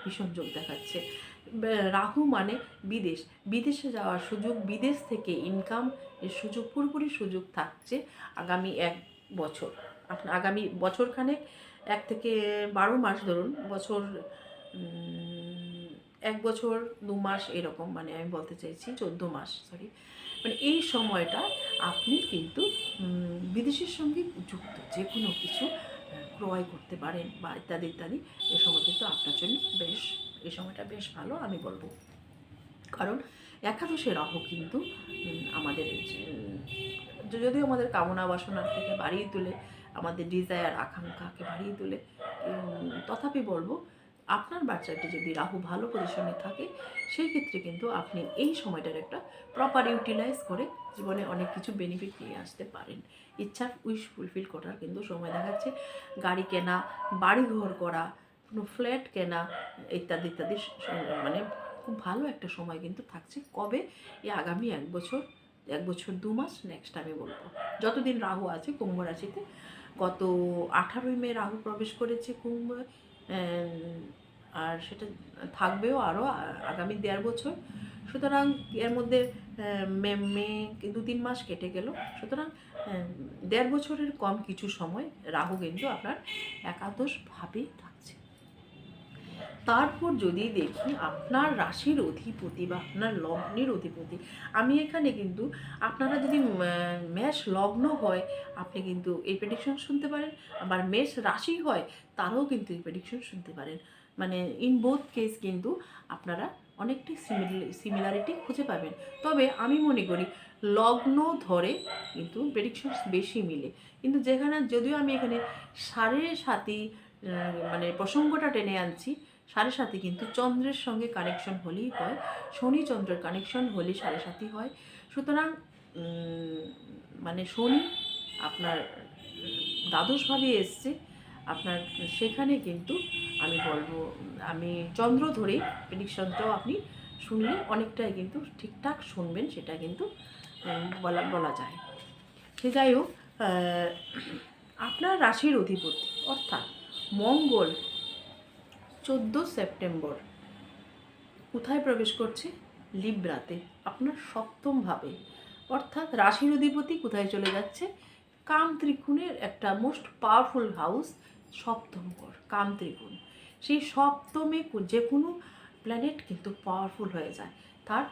ভীষণ যোগ দেখাচ্ছে। রাহু মানে বিদেশ, বিদেশে যাওয়ার সুযোগ, বিদেশ থেকে ইনকাম এর সুযোগ, পুরোপুরি সুযোগ থাকছে আগামী 1 বছর। আপনার আগামী বছরখানেক, 1 থেকে 12 মাস ধরুন, বছর 1 বছর 2 মাস এরকম, মানে আমি বলতে চাইছি 14 মাস, সরি, মানে এই সময়টা আপনি কিন্তু বিদেশের সঙ্গে যুক্ত যে কোনো কিছু ক্রয় করতে পারেন বা ইত্যাদি ইত্যাদি। এই সময় কিন্তু আপনার জন্য বেশ, এই সময়টা বেশ ভালো আমি বলবো। কারণ একাদশে রাহু কিন্তু আমাদের যদিও আমাদের কামনা বাসনা থেকে বাড়িয়ে তোলে, আমাদের ডিজায়ার আকাঙ্ক্ষাকে বাড়িয়ে তোলে, তথাপি বলবো আপনার বাচ্চাটি যদি রাহু ভালো পজিশনে থাকে সেই ক্ষেত্রে কিন্তু আপনি এই সময়টার একটা প্রপার ইউটিলাইজ করে জীবনে অনেক কিছু বেনিফিট নিয়ে আসতে পারেন। ইচ্ছার উইশ ফুলফিল করার কিন্তু সময় দেখাচ্ছে। গাড়ি কেনা, বাড়ি ঘর করা, কোনো ফ্ল্যাট কেনা ইত্যাদি ইত্যাদি, মানে খুব ভালো একটা সময় কিন্তু থাকছে। কবে? এই আগামী 1 বছর, 1 বছর 2 মাস নেক্সট আমি বলবো, যতদিন রাহু আছে কুম্ভ রাশিতে। গত 18ই মে রাহু প্রবেশ করেছে কুম্ভ, আর সেটা থাকবেও আরও আগামী 1.5 বছর। সুতরাং এর মধ্যে মে 2-3 মাস কেটে গেল। সুতরাং 1.5 বছরের কম কিছু সময় রাহু কিন্তু আপনার একাদশভাবেই থাকছে। তারপর যদি দেখি আপনার রাশির অধিপতি বা আপনার লগ্নের অধিপতি, আমি এখানে কিন্তু আপনারা যদি মেষ লগ্ন হয় আপনি কিন্তু এই প্রেডিকশন শুনতে পারেন, আবার মেষ রাশি হয় তারাও কিন্তু এই প্রেডিকশন শুনতে পারেন। মানে ইন বোথ কেস কিন্তু আপনারা অনেকটাই সিমিলারিটি খুঁজে পাবেন। তবে আমি মনে করি লগ্ন ধরে কিন্তু প্রেডিকশনস বেশি মিলে। কিন্তু যেখানে, যদিও আমি এখানে সাড়ে সাতি মানে প্রসঙ্গটা টেনে আনছি, 7.5 কিন্তু চন্দ্রের সঙ্গে কানেকশন হলেই হয়, শনি চন্দ্রের কানেকশন হলে 7.5 হয়। সুতরাং মানে শনি আপনার দ্বাদশভাবে এসছে আপনার, সেখানে কিন্তু আমি বলবো, আমি চন্দ্র ধরেই প্রেডিকশনটাও আপনি শুনলে অনেকটাই কিন্তু ঠিকঠাক শুনবেন, সেটা কিন্তু বলা যায়। সে যাই হোক, আপনার রাশির অধিপতি অর্থাৎ মঙ্গল 14 সেপ্টেম্বর কোথায় প্রবেশ করছে? লিব্রাতে, আপনার 7ম ভাবে। অর্থাৎ রাশির অধিপতি কোথায় চলে যাচ্ছে? কাম ত্রিকোণের একটা মোস্ট পাওয়ারফুল হাউস, 7ম ঘর, কাম ত্রিকোণ। সেই 7মে যে কোনো প্ল্যানেট কিন্তু পাওয়ারফুল হয়ে যায়, তার